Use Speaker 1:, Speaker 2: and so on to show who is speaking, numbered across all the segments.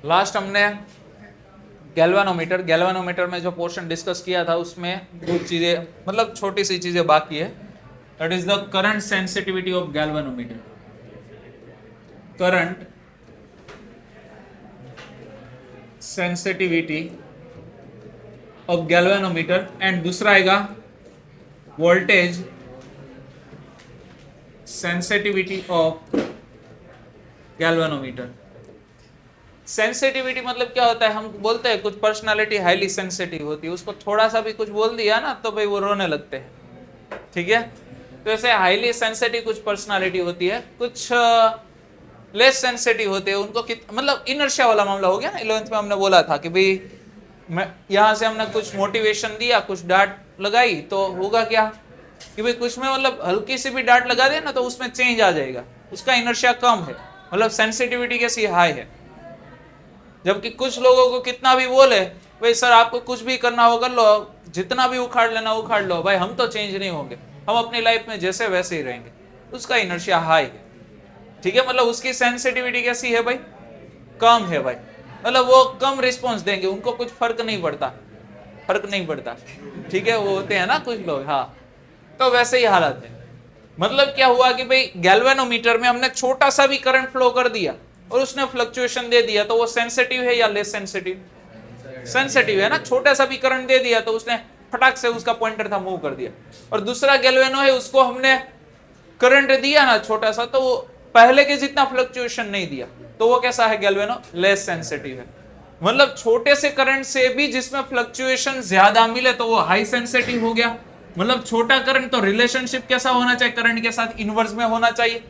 Speaker 1: Last हमने galvanometer में जो पोर्शन डिस्कस किया था उसमें कुछ चीजें मतलब छोटी सी चीजें बाकी है। That is the current sensitivity of galvanometer, current sensitivity of galvanometer and दूसरा आएगा voltage sensitivity of galvanometer. Sensitivity मतलब क्या होता है, हम बोलते हैं कुछ पर्सनालिटी हाईली सेंसिटिव होती है, उसको थोड़ा सा भी कुछ बोल दिया ना तो भाई वो रोने लगते हैं, ठीक है। तो ऐसे हाईली सेंसिटिव कुछ पर्सनालिटी होती है, कुछ लेस सेंसिटिव होते हैं, उनको मतलब इनर्शिया वाला मामला हो गया ना। 11th में हमने बोला था कि भाई यहां से हमने कुछ मोटिवेशन दिया, कुछ डांट लगाई तो होगा क्या कि भाई कुछ में मतलब हल्की सी भी डांट लगा दे ना तो उसमें चेंज आ जाएगा, उसका इनर्शिया कम है, मतलब सेंसिटिविटी कैसी हाई है। जबकि कुछ लोगों को कितना भी बोले भाई सर आपको कुछ भी करना हो कर लो, जितना भी उखाड़ लेना उखाड़ लो, भाई हम तो चेंज नहीं होंगे, हम अपनी लाइफ में जैसे वैसे ही रहेंगे, उसका इनर्शिया हाई है, ठीक है। मतलब उसकी सेंसिटिविटी कैसी है भाई, कम है भाई, मतलब वो कम रिस्पॉन्स देंगे, उनको कुछ फर्क नहीं पड़ता, ठीक है। वो होते हैं ना कुछ लोग, हाँ, तो वैसे ही हालत है। मतलब क्या हुआ कि भाई गैल्वेनोमीटर में हमने छोटा सा भी करंट फ्लो कर दिया और उसने फ्लक्चुएशन दे दिया तो वो सेंसिटिव है या लेस सेंसिटिव, सेंसिटिव है ना। छोटा सा भी करंट दे दिया तो उसने फटाक से उसका पॉइंटर था मूव कर दिया। और दूसरा गैल्वेनो है, उसको हमने करंट दिया ना छोटा सा तो वो पहले के जितना फ्लक्चुएशन नहीं दिया, तो वो कैसा है गैल्वेनो, लेस सेंसिटिव है। मतलब छोटे से करंट से भी जिसमें फ्लक्चुएशन ज्यादा मिले तो वो हाई सेंसिटिव हो गया। मतलब छोटा करंट तो रिलेशनशिप कैसा होना चाहिए करंट के साथ, इनवर्स में होना चाहिए।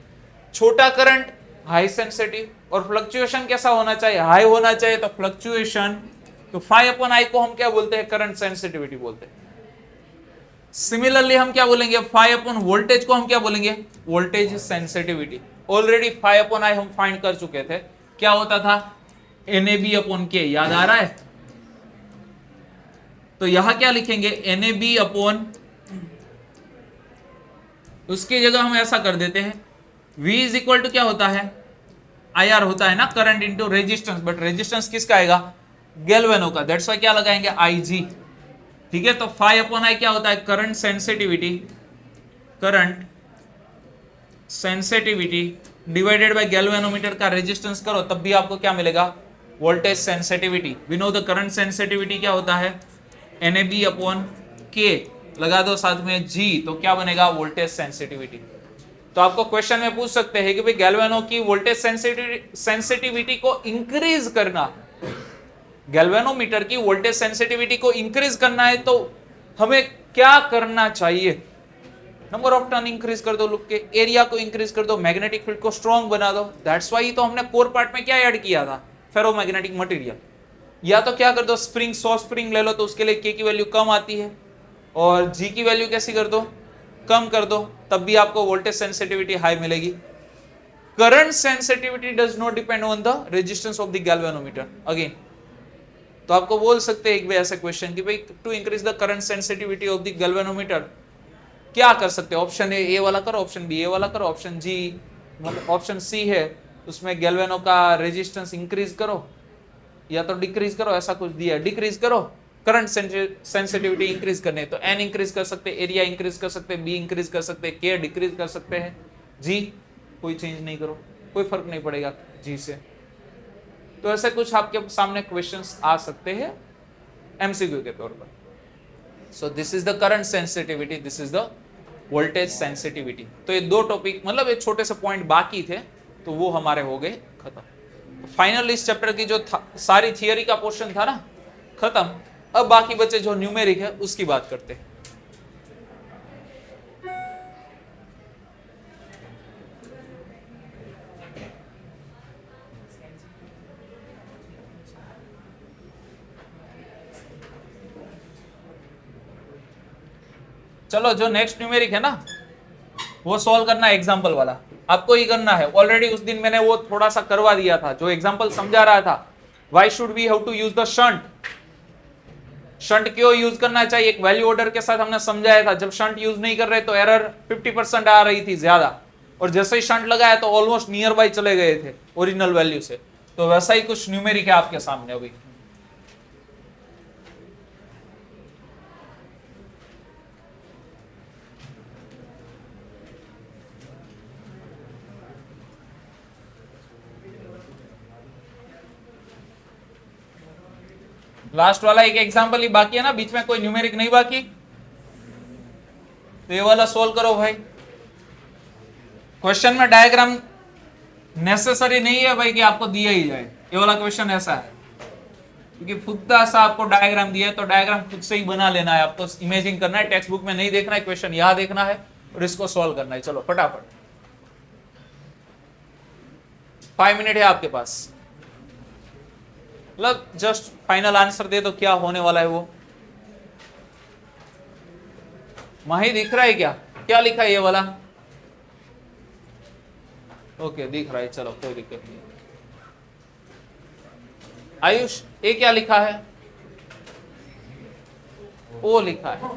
Speaker 1: छोटा करंट हाई सेंसिटिव, और फ्लक्चुएशन कैसा होना चाहिए, हाई होना चाहिए। तो फ्लक्चुएशन तो फाई अपॉन आई को हम क्या बोलते हैं, करंट सेंसिटिविटी बोलते हैं। सिमिलरली हम क्या बोलेंगे, फाई अपॉन वोल्टेज को हम क्या बोलेंगे, voltage sensitivity. Already phi upon I हम फाइंड कर चुके थे, क्या होता था, NAB अपॉन के, याद आ रहा है। तो यहां क्या लिखेंगे, NAB अपॉन, उसकी जगह हम ऐसा कर देते हैं, V इज इक्वल टू क्या होता है, IR होता है ना, current into resistance, but resistance किसका आएगा, गैल्वेनो का, दैट्स व्हाई क्या लगाएंगे IG, ठीक है। तो फाई अपॉन आई क्या होता है, current sensitivity divided by galvanometer का रेजिस्टेंस करो तब भी आपको क्या मिलेगा, voltage sensitivity. We know the current sensitivity क्या होता है, NAB अपॉन के, लगा दो साथ में G, तो क्या बनेगा, वोल्टेज सेंसिटिविटी। तो आपको क्वेश्चन में पूछ सकते हैं कि भाई गैल्वेनो की वोल्टेज सेंसिटिविटी को इंक्रीज करना, गैल्वेनोमीटर की वोल्टेज सेंसिटिविटी को इंक्रीज करना है तो हमें क्या करना चाहिए, नंबर ऑफ टर्न इंक्रीज कर दो, लूप के एरिया को इंक्रीज कर दो, मैग्नेटिक फील्ड को स्ट्रॉन्ग बना दो। दैट्स वाई तो हमने कोर पार्ट में क्या ऐड किया था, फेरोमैग्नेटिक मटेरियल। या तो क्या कर दो, स्प्रिंग, 100 स्प्रिंग ले लो तो उसके लिए के की वैल्यू कम आती है, और जी की वैल्यू कैसी कर दो, कम कर दो, तब भी आपको वोल्टेज सेंसिटिविटी हाई मिलेगी। Current sensitivity does not depend on the resistance of the galvanometer again. तो आपको बोल सकते हैं एक भी ऐसा क्वेश्चन कि भाई to increase the current sensitivity of the galvanometer क्या कर सकते हैं, ऑप्शन ए वाला करो, ऑप्शन बी ए वाला करो, ऑप्शन जी मतलब ऑप्शन सी है उसमें गैल्वेनो का रेजिस्टेंस इंक्रीज करो या तो डिक्रीज करो, ऐसा कुछ दिया है, डिक्रीज करो, करंट सेंसिटिविटी इंक्रीज करने तो एन इंक्रीज कर सकते, एरिया इंक्रीज कर सकते, बी इंक्रीज कर सकते, के डिक्रीज कर सकते हैं, जी कोई चेंज नहीं करो, कोई फर्क नहीं पड़ेगा जी से। तो ऐसे कुछ आपके सामने क्वेश्चंस आ सकते हैं एमसीक्यू के तौर पर। So this is the current sensitivity, this is the voltage sensitivity. तो ये दो टॉपिक मतलब एक छोटे से पॉइंट बाकी थे तो वो हमारे हो गए खत्म। तो फाइनल इस चैप्टर की जो सारी थियरी का पोर्शन था ना खत्म। अब बाकी बचे जो न्यूमेरिक है उसकी बात करते हैं। चलो जो नेक्स्ट न्यूमेरिक है ना वो सॉल्व करना है, एग्जाम्पल वाला आपको ही करना है। ऑलरेडी उस दिन मैंने वो थोड़ा सा करवा दिया था, जो एग्जाम्पल समझा रहा था, why should we have to use the shunt, shunt क्यों यूज करना चाहिए, एक वैल्यू ऑर्डर के साथ हमने समझाया था। जब शंट यूज नहीं कर रहे तो एरर 50% आ रही थी ज्यादा, और जैसे ही शंट लगाया तो ऑलमोस्ट नियर बाई चले गए थे ओरिजिनल वैल्यू से। तो वैसा ही कुछ न्यूमेरिक है आपके सामने अभी। लास्ट वाला एक एग्जांपल ही बाकी है ना, बीच में कोई न्यूमेरिक नहीं बाकी, तो ये वाला सोल्व करो भाई। क्वेश्चन में डायग्राम नेसेसरी नहीं है भाई कि आपको दिया ही जाए, ये वाला क्वेश्चन ऐसा है क्योंकि खुद सा आपको डायग्राम दिया है तो डायग्राम खुद से ही बना लेना है, आपको इमेजिन करना है, टेक्स्ट बुक में नहीं देखना है, क्वेश्चन यहां देखना है और इसको सॉल्व करना है। चलो फटाफट, 5 मिनट है आपके पास, मतलब जस्ट फाइनल आंसर दे तो क्या होने वाला है वो। माही दिख रहा है क्या, क्या लिखा है ये वाला? ओके दिख रहा है, चलो कोई दिक्कत नहीं। आयुष ये क्या लिखा है? ओ लिखा है,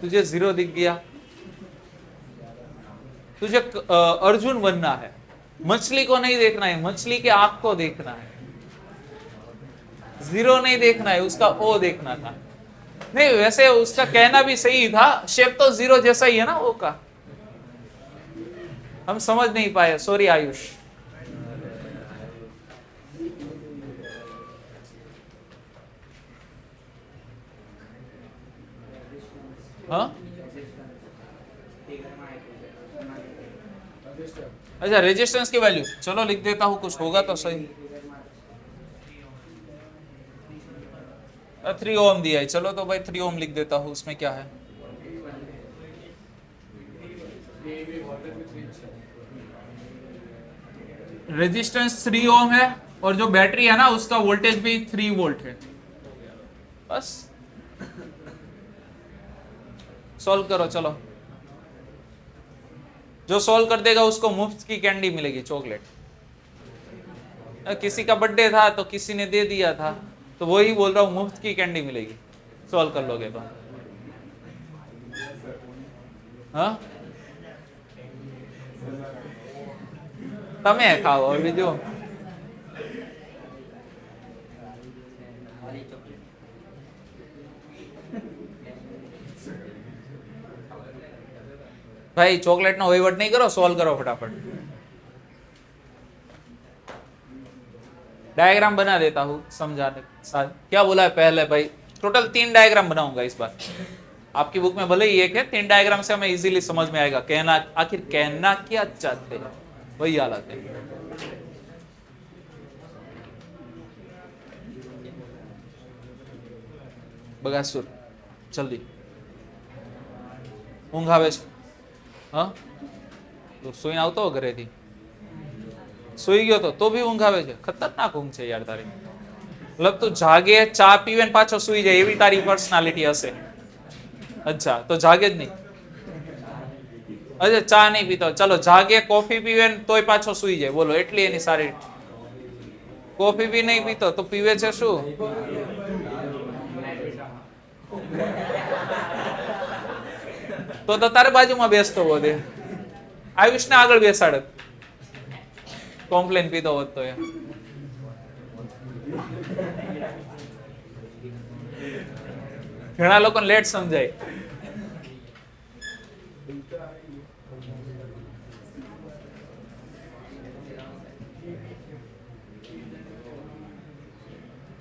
Speaker 1: तुझे 0 दिख गया। तुझे अर्जुन बनना है, मछली को नहीं देखना है, मछली के आंख को देखना है, 0 नहीं देखना है, उसका ओ देखना था। नहीं वैसे उसका कहना भी सही था, शेप तो 0 जैसा ही है ना ओ का, हम समझ नहीं पाए, सॉरी आयुष। हाँ अच्छा, रेजिस्टेंस की वैल्यू चलो लिख देता हूं, कुछ होगा तो सही। 3 ओम दिया है, चलो तो भाई 3 ओम लिख देता हूं, उसमें क्या है। रेजिस्टेंस 3 ओम है और जो बैटरी है ना उसका वोल्टेज भी 3 वोल्ट है। बस सॉल्व करो, चलो जो सॉल्व कर देगा उसको मुफ्त की कैंडी मिलेगी, चॉकलेट। किसी का बर्थडे था तो किसी ने दे दिया था, तो वही बोल रहा हूं मुफ्त की कैंडी मिलेगी, सॉल्व कर लोगे तो। हाँ તમે ખાઓ બીજું। भाई चॉकलेट नो वहीवट नहीं करो, सॉल्व करो फटाफट। डायग्राम बना देता हूँ समझाने साथ। क्या बोला है पहले भाई, टोटल 3 डायग्राम बनाऊंगा इस बार। आपकी बुक में भले ही एक है, 3 डायग्राम से हमें इजीली समझ में आएगा कहना आखिर कहना क्या चाहते हैं, वही हालत है। બગાસુર જલ્દી ઊંઘ આવે છે? હા તો સુઈને આવતો ઘરેથી સુઈ ગયો તો भी ઊંઘ આવે છે? ખતરનાક ઊંઘ છે યાર તારી, मतलब તું જાગે ચા પીવે ને પાછો સુઈ જાય એવી તારી પર્સનાલિટી હશે। अच्छा तो जागे ज नहीं, अच्छा चा नहीं पीतो, चलो जागे कॉफी पीवे तोय पाछो सुई जाए, बोलो एटली एनी सारी। कॉफी भी नहीं पीतो तो पीवे छे शू? तो तारे बाजू में बेसतो हो दे, आयुष ने आगळ बेसाडत, कॉम्प्लेन पीतो होत तो घणा लोकोने लेट समजाय।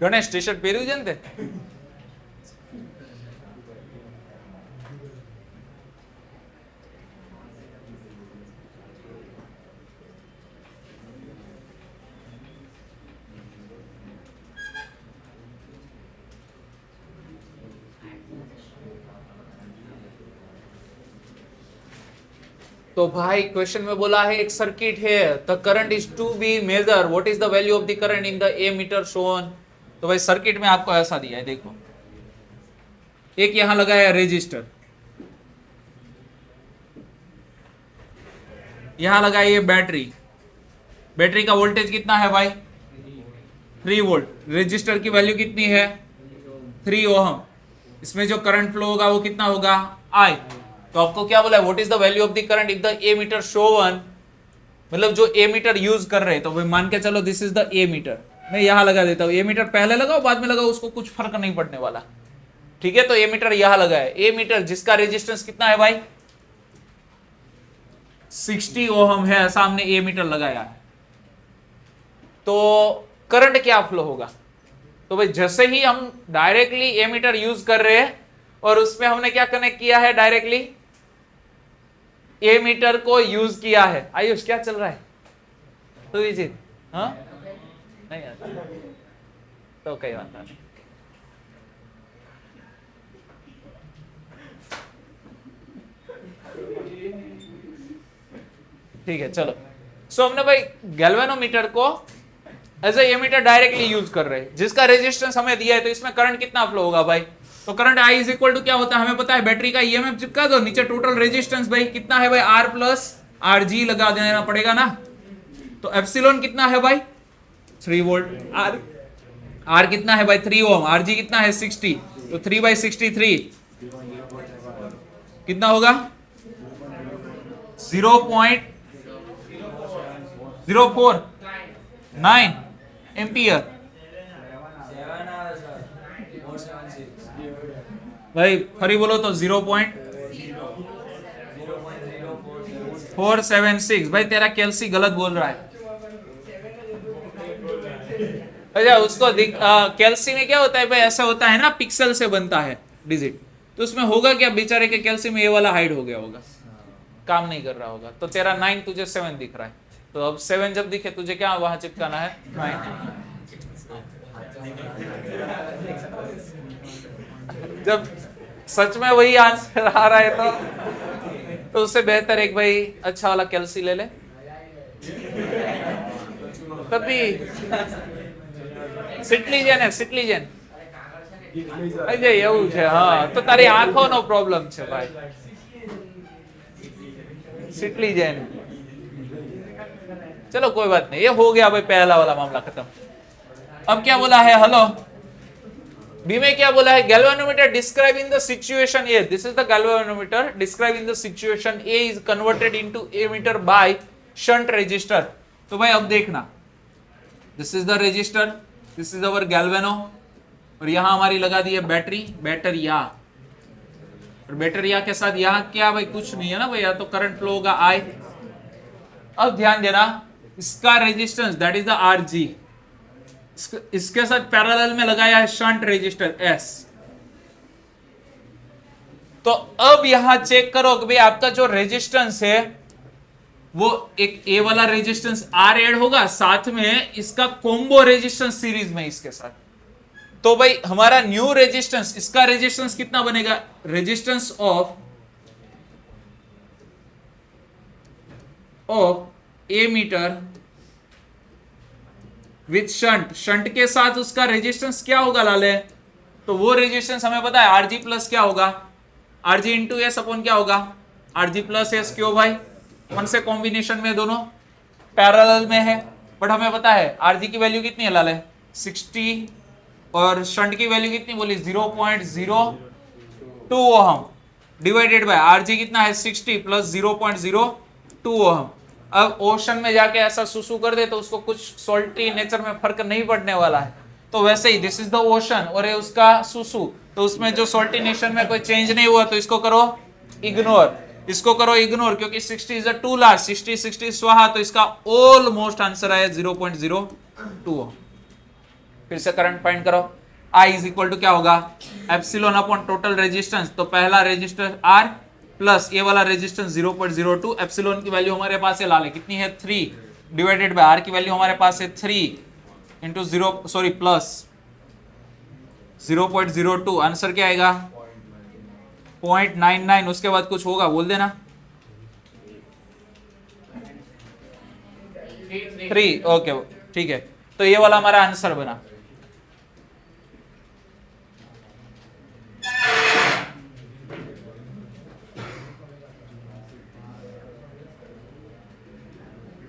Speaker 1: गणेश टी शर्ट पहेर्યું છે ને તે? तो भाई क्वेश्चन में बोला है एक सर्किट है, the current is to be measure, what is the value of the current in the ammeter shown. तो भाई सर्किट में आपको ऐसा दिया है, देखो एक यहां लगाया रेजिस्टर, यहां लगाई है बैटरी, बैटरी का वोल्टेज कितना है भाई 3 वोल्ट, रेजिस्टर की वैल्यू कितनी है 3 ओहम, इसमें जो करंट फ्लो होगा वो कितना होगा I। तो आपको क्या बोला है what is the value of the current if the ammeter shown मतलब जो ए मीटर यूज कर रहे हैं, तो भाई मान के चलो this is the ammeter, मैं यहां लगा देता हूं, ए मीटर पहले लगाओ बाद में लगाओ उसको कुछ फर्क नहीं पड़ने वाला, ठीक है। तो ए मीटर यहां लगा है, ए मीटर जिसका रेजिस्टेंस कितना है भाई 60 ओहम है, सामने ए मीटर लगाया है, तो करंट क्या फ्लो होगा? तो भाई जैसे ही हम डायरेक्टली ए मीटर यूज कर रहे हैं और उसमें हमने क्या कनेक्ट किया है, डायरेक्टली ए मीटर को यूज किया है। आयुष क्या चल रहा है? तो विजित हाँ नहीं आता तो कई बात नहीं। ठीक है चलो। सो हमने भाई गैल्वेनोमीटर को as ammeter directly use कर रहे हैं, जिसका रेजिस्टेंस हमें दिया है, तो इसमें करंट कितना फ्लो होगा भाई? तो current I is equal to क्या होता है हमें पता है, बैटरी का ईएमएफ चिपका दो, नीचे टोटल रेजिस्टेंस भाई कितना है भाई R प्लस RG लगा देना पड़ेगा ना। तो एप्सिलॉन कितना है भाई 3 वोल्ट, R कितना है भाई 3 ओम, RG कितना है 60, तो 3/63 कितना होगा 0.049 एम्पियर। भाई फरी बोलो तो 0.476। भाई तेरा कैलसी गलत बोल रहा है। अच्छा उसको कैलसी में क्या होता है भाई, ऐसा होता है ना पिक्सल से बनता है डिजिट, तो उसमें होगा क्या बेचारे के कैलसी में ये वाला हाइड हो गया होगा, काम नहीं कर रहा होगा, तो तेरा 9 तुझे 7 दिख रहा है। तो अब 7 जब दिखे तुझे क्या वहां चिपकाना है 9। जब सच में वही आंसर आ रहा है तो उससे बेहतर एक भाई अच्छा वाला कैल्सी ले ले, तभी સિટલીજન હે સિટલીજન અજય એવું છે હા તો તારી આંખોનો પ્રોબ્લેમ છે ભાઈ સિટલીજન। चलो कोई बात नहीं, ये हो गया भाई पहला वाला मामला खत्म। अब क्या बोला है, हेलो बी में क्या बोला है, galvanometer describing the situation a, this is the galvanometer describing the situation a is converted into ammeter by shunt resistor. तो भाई अब देखना, this is the resistor, this is our galvano, और यहां हमारी लगा दी है बैटरी, बैटरिया, और बैटरिया के साथ यहां क्या भाई कुछ नहीं है ना भाई, या तो करंट फ्लो होगा I। अब ध्यान देना, इसका resistance that is the RG, इसके साथ पैरेलल में लगाया है शंट रेजिस्टर S। तो अब यहां चेक करो कि भाई आपका जो रेजिस्टेंस है वो एक ए वाला रेजिस्टेंस R ऐड होगा, साथ में इसका कॉम्बो रेजिस्टेंस सीरीज में इसके साथ। तो भाई हमारा न्यू रेजिस्टेंस, इसका रेजिस्टेंस कितना बनेगा, resistance of ammeter with shunt, shunt के साथ उसका रेजिस्टेंस क्या होगा लाले, तो वो रेजिस्टेंस हमें पता है RG प्लस क्या होगा, RG इंटू एस अपॉन क्या होगा RG प्लस एस। क्यों भाई, कौन से कॉम्बिनेशन में, दोनों पैरेलल में है, बट हमें पता है RG की वैल्यू कितनी है लाले 60, और शंट की वैल्यू कितनी बोली 0.02 ओहम, डिवाइडेड बाय RG कितना है 60 प्लस 0.02 ओहम। अब ओशन में जाके ऐसा सुसु कर दे तो उसको कुछ सॉल्टी नेचर में फर्क नहीं पड़ने वाला है, तो वैसे ही दिस इज द ओशन और ये उसका सुसु, तो उसमें जो सॉल्टिनेशन में कोई चेंज नहीं हुआ, तो इसको करो इग्नोर, इसको करो इग्नोर, क्योंकि 60 इज टू लार्ज, 60 स्वाहा, तो इसका ऑलमोस्ट आंसर आया 0.02। फिर से करंट फाइंड करो, I इज इक्वल टू क्या होगा एप्सिलॉन अपॉन टोटल रेजिस्टेंस, तो पहला रेजिस्टेंस R प्लस ये वाला रेजिस्टेंस 0.02, एप्सिलॉन की वैल्यू हमारे पास है लाले कितनी है 3, डिवाइडेड बाय R की वैल्यू हमारे पास है 3 इंटू 0 सॉरी प्लस 0.02, आंसर क्या आएगा 0.99। उसके बाद कुछ होगा बोल देना 3, ओके ठीक है, तो ये वाला हमारा आंसर बना।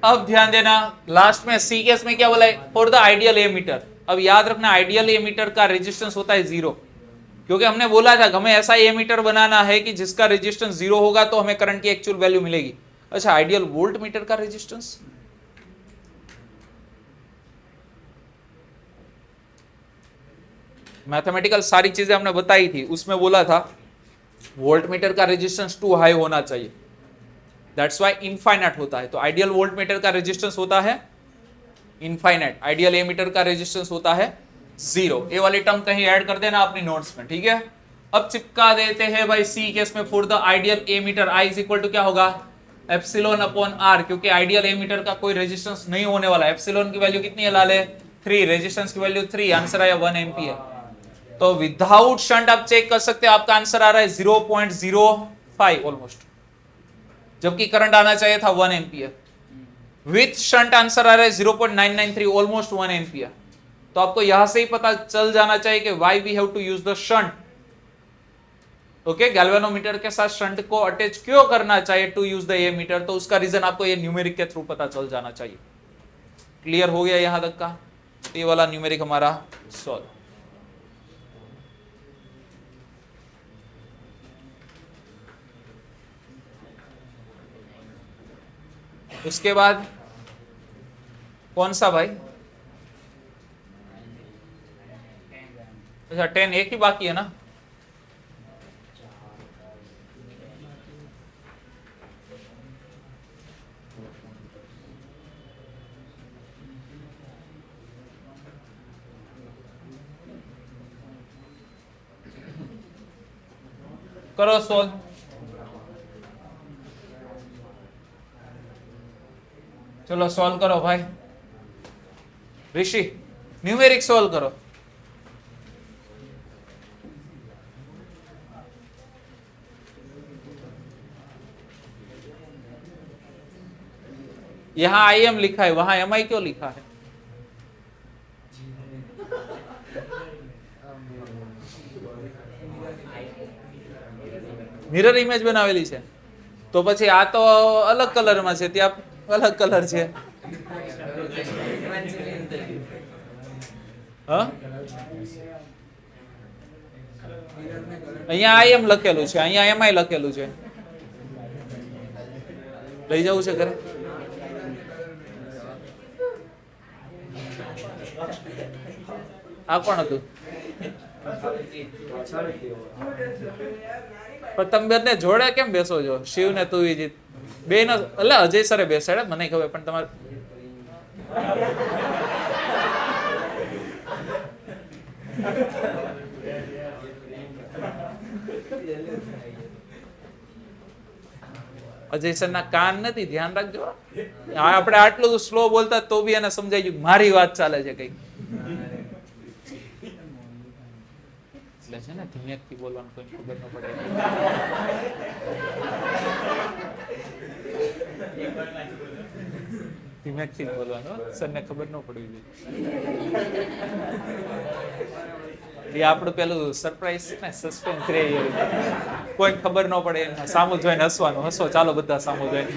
Speaker 1: अब ध्यान देना, लास्ट में सी केस में क्या बोला है, फॉर द आइडियल एमीटर। अब याद रखना आइडियल एमीटर का रेजिस्टेंस होता है 0, क्योंकि हमने बोला था हमें ऐसा एमीटर बनाना है कि जिसका रेजिस्टेंस 0 होगा तो हमें करंट की एक्चुअल वैल्यू मिलेगी। अच्छा, आइडियल वोल्ट मीटर का रेजिस्टेंस, मैथमेटिकल सारी चीजें हमने बताई थी, उसमें बोला था वोल्ट मीटर का रेजिस्टेंस टू हाई होना चाहिए, दैट्स व्हाई इनफाइनाइट होता है। तो आइडियल वोल्ट मीटर का रेजिस्टेंस होता है इनफाइनाइट, आइडियल ए मीटर का रेजिस्टेंस होता है 0। ए वाली टर्म कहीं ऐड कर देना अपनी नोट्स में, ठीक है। अब चिपका देते हैं भाई सी केस में, for the ideal ammeter I is equal to क्या होगा, एप्सिलॉन अपॉन आर, क्योंकि आइडियल ए मीटर का कोई रेजिस्टेंस नहीं होने वाला। एप्सिलॉन की वैल्यू कितनी है लाले, 3, रेजिस्टेंस की वैल्यू 3, आंसर आया 1 एम्पियर। तो विदाउट शंट आप चेक कर सकते हैं, आपका आंसर आ रहा है 0.05 ऑलमोस्ट, जबकि करंट आना चाहिए था 1 एम्पियर। विथ शंट आंसर आ रहा है 0.993, ऑलमोस्ट 1 एम्पियर। तो आपको यहां से ही पता चल जाना चाहिए कि why we have to use the shunt. Okay, galvanometer के साथ शंट को अटैच क्यों करना चाहिए to use the ammeter, तो उसका रीजन आपको ये न्यूमेरिक के थ्रू पता चल जाना चाहिए। क्लियर हो गया यहां तक का? ये वाला न्यूमेरिक हमारा सॉल्व। उसके बाद कौन सा भाई, अच्छा 10 एक ही बाकी है ना। करो सॉल्व, चलो सॉल्व करो भाई। ऋषि न्यूमेरिक सॉल्व करो। यहां आई एम लिखा है, वहां एम आई क्यों लिखा है? मिरर इमेज बनावेली છે તો પછી આ તો અલગ કલરમાં છે, ત્યાં અલગ કલર છે। હા, અહીંયા આઈ એમ લખેલું છે, અહીંયા એમઆઈ લખેલું છે, લઈ જવું છે ઘરે? આ કોણ હતું? પણ તમે બંને જોડે કેમ બેસો છો? શિવ ને તું વિજીત બે નો, એટલે અજય સરે બેસાડે મને ખબર, પણ તમારે અજય સર ના કાન નથી, ધ્યાન રાખજો। આપણે આટલું સ્લો બોલતા તો બી એને સમજાઈ ગયું મારી વાત ચાલે છે કઈ, એટલે છે ને ધીમેથી બોલવાનું, કોઈ ખબર ન પડે। ધીમેથી બોલવાનું, સરને ખબર ન પડવી જોઈએ। એ આપણું પેલું સરપ્રાઈઝ ને સસ્પેન્સ રહે, કોઈ ખબર ન પડે, સામું જોઈને હસવાનું, હસો ચાલો બધા સામું જોઈને।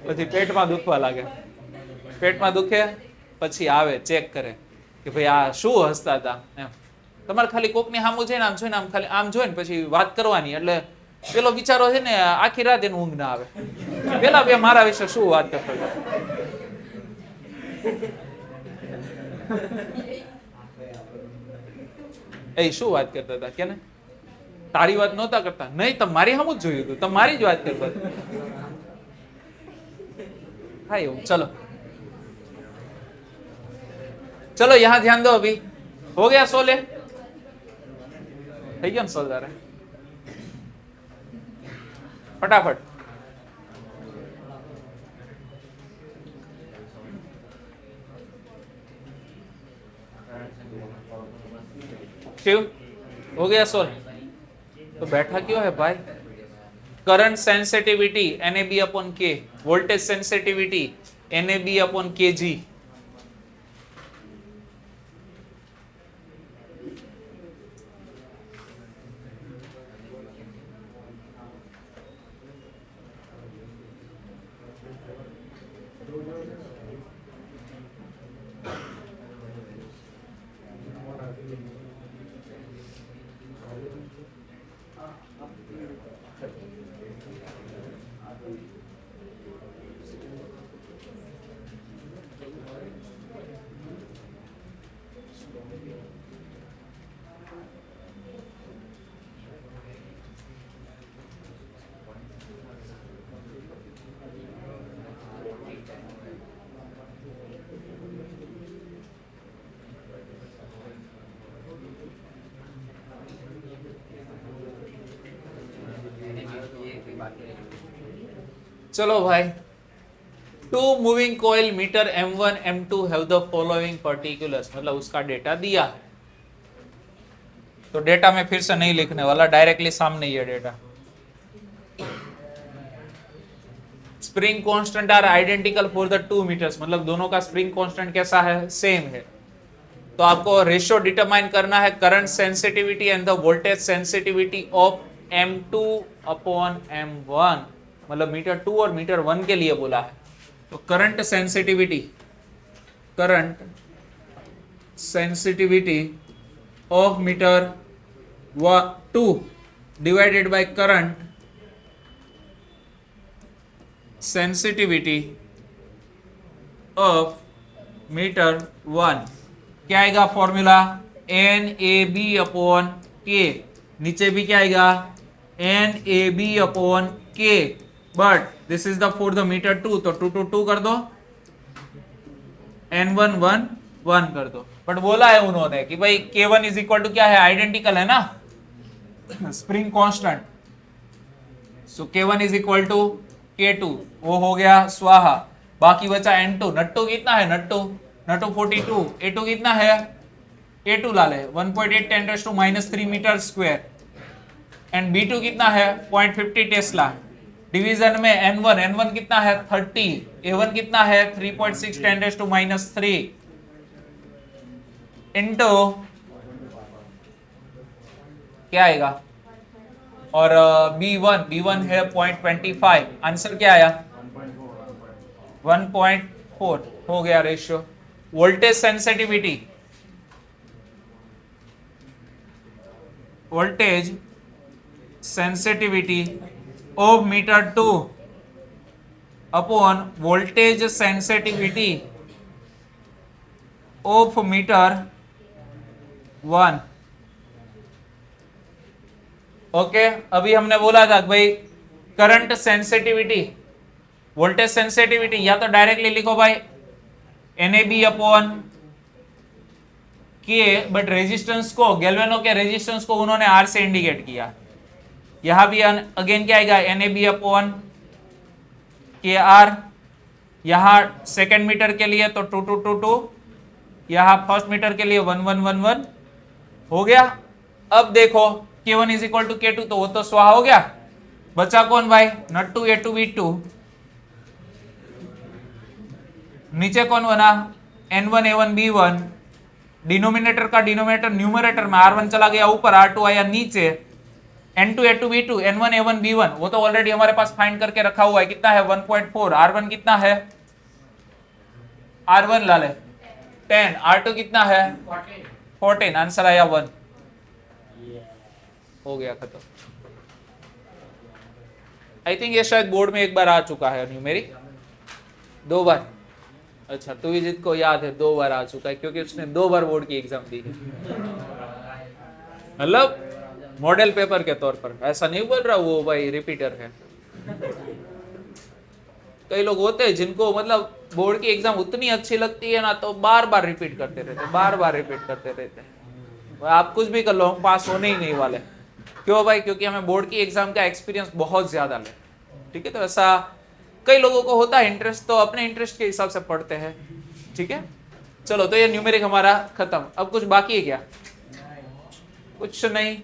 Speaker 1: પછી પેટમાં દુખવા લાગે, પેટમાં દુખે પછી આવે ચેક કરે કે ભાઈ આ શું હસતા હતા એમ। તમારે ખાલી કોકની સામું જોઈને આમ જોઈને, આમ ખાલી આમ જોઈને પછી વાત કરવાની, એટલે પેલો બિચારો છે ને આખી રાત એનું ઊંઘ ના આવે, પેલા બે મારા વિશે શું વાત કરતો હતો। એ શું વાત કરતા હતા કે ને, તારી વાત નહોતા કરતા, નહીં તમારી સામું જ જોયું હતું, તમારી જ વાત કરતા હતા। હા એવું, चलो चलो यहां ध्यान दो। अभी हो गया सोले, થઈ ગયો ને સોલ તારે? फटाफट शिव हो गया सोल? तो बैठा क्यों है भाई? Current sensitivity NAB upon K, voltage sensitivity NAB upon KG। चलो भाई, two moving coil meter M1 M2 have the following particulars, मतलब उसका डेटा दिया है। तो डेटा में फिर से नहीं लिखने वाला, डायरेक्टली सामने ही है data. Spring constant are identical for the 2 meters, मतलब दोनों का स्प्रिंग कांस्टेंट कैसा है, सेम है। तो आपको रेशियो डिटरमाइन करना है current sensitivity and the voltage sensitivity of M2 upon M1, मतलब मीटर 2 और मीटर 1 के लिए बोला है। तो current sensitivity of meter 2 divided by current sensitivity of meter 1, क्या आएगा फॉर्मूला, NAB अपॉन K, नीचे भी क्या आएगा, NAB upon K, but this is the for the metre 2, तो 2 2 2 कर दो, N1 1 1 कर दो। बट बोला है उन्होंने कि भाई K1 इज इक्वल टू क्या है, आइडेंटिकल है ना spring constant, so K1 is equal to K2, वो हो गया स्वाहा। बाकी बचा N2, नट्टू कितना है, नट्टू 42, A2 कितना है, A2 ला ले 1.8 10⁻³ मीटर स्क्वायर, एंड B2 कितना है 0.50 टेस्ला। डिवीजन में N1 कितना है 30, A1 कितना है 3.6 10⁻³ इनटू क्या आएगा, और B1 है 0.25, आंसर क्या आया 1.4 हो गया ratio. Voltage sensitivity of meter 2 upon voltage sensitivity of meter 1। Okay, अभी हमने बोला था भाई करंट सेंसिटिविटी, वोल्टेज सेंसिटिविटी, या तो डायरेक्टली लिखो भाई NAB upon K, but resistance को, गैल्वेनो के रेजिस्टेंस को उन्होंने R से इंडिकेट किया। यहां भी अगेन क्या आएगा, NAB अपॉन KR, यहां सेकेंड मीटर के लिए तो 2 2 2 2, यहां फर्स्ट मीटर के लिए 1 1 1 1 हो गया। अब देखो K1 is equal to K2, तो वो तो स्वाहा हो गया, बचा कौन भाई, नट्टू A2 B2, नीचे कौन बना N1 A1 B1, डिनोमिनेटर का डिनोमिनेटर न्यूमरेटर में, R1 चला गया ऊपर, R2 आया नीचे, N2 A2 B2 N1 A1 B1, वो तो ऑलरेडी हमारे पास फाइंड करके रखा हुआ है, कितना है 1.4, R1 कितना है, R1 ला ले 10, R2 कितना है 14, आंसर आया 1, हो गया खत्म। आई थिंक ये शायद बोर्ड में एक बार आ चुका है न्यूमेरिक, 2 बार, अच्छा तो विजित को याद है 2 बार आ चुका है, क्योंकि उसने 2 बार बोर्ड की एग्जाम दी है, मतलब मॉडल पेपर के तौर पर, ऐसा नहीं बोल रहा वो भाई रिपीटर है। कई लोग होते हैं जिनको मतलब बोर्ड की एग्जाम उतनी अच्छी लगती है ना, तो बार बार रिपीट करते रहते हैं, आप कुछ भी कर लो हम पास होने ही नहीं वाले। क्यों भाई, क्योंकि हमें बोर्ड की एग्जाम का एक्सपीरियंस बहुत ज्यादा है, ठीक है। तो ऐसा कई लोगों को होता है इंटरेस्ट, तो अपने इंटरेस्ट के हिसाब से पढ़ते हैं, ठीक है। चलो, तो ये न्यूमेरिक हमारा खत्म। अब कुछ बाकी है क्या, कुछ नहीं,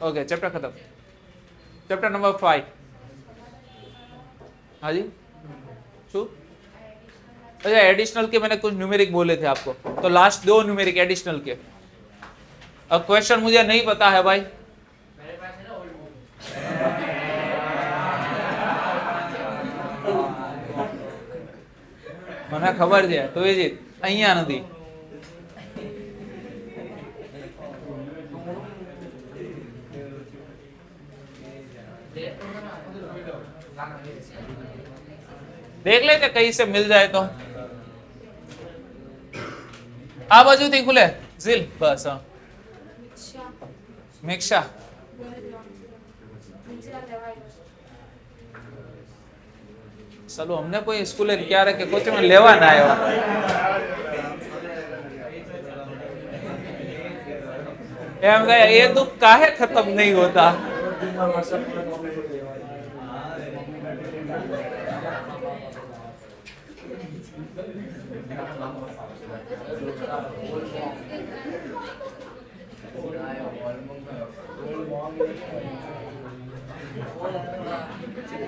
Speaker 1: ओके चैप्टर खत्म। चैप्टर नंबर 5, हाँ जी शू, अच्छा एडिशनल के मैंने कुछ न्यूमेरिक बोले थे आपको, तो लास्ट 2 न्यूमेरिक एडिशनल के। अब क्वेश्चन मुझे नहीं पता है भाई, મને ખબર છે તો એ જ અહીંયા નથી। देख लेते कहीं से मिल जाए तो, आ बाजू थी खुले जिल बस, हाँ मिक्सा चलो, हमने कोई स्कूल क्या रखे कुछ में लेवा ना आया, एम गया ये दुख काहे खत्म नहीं होता।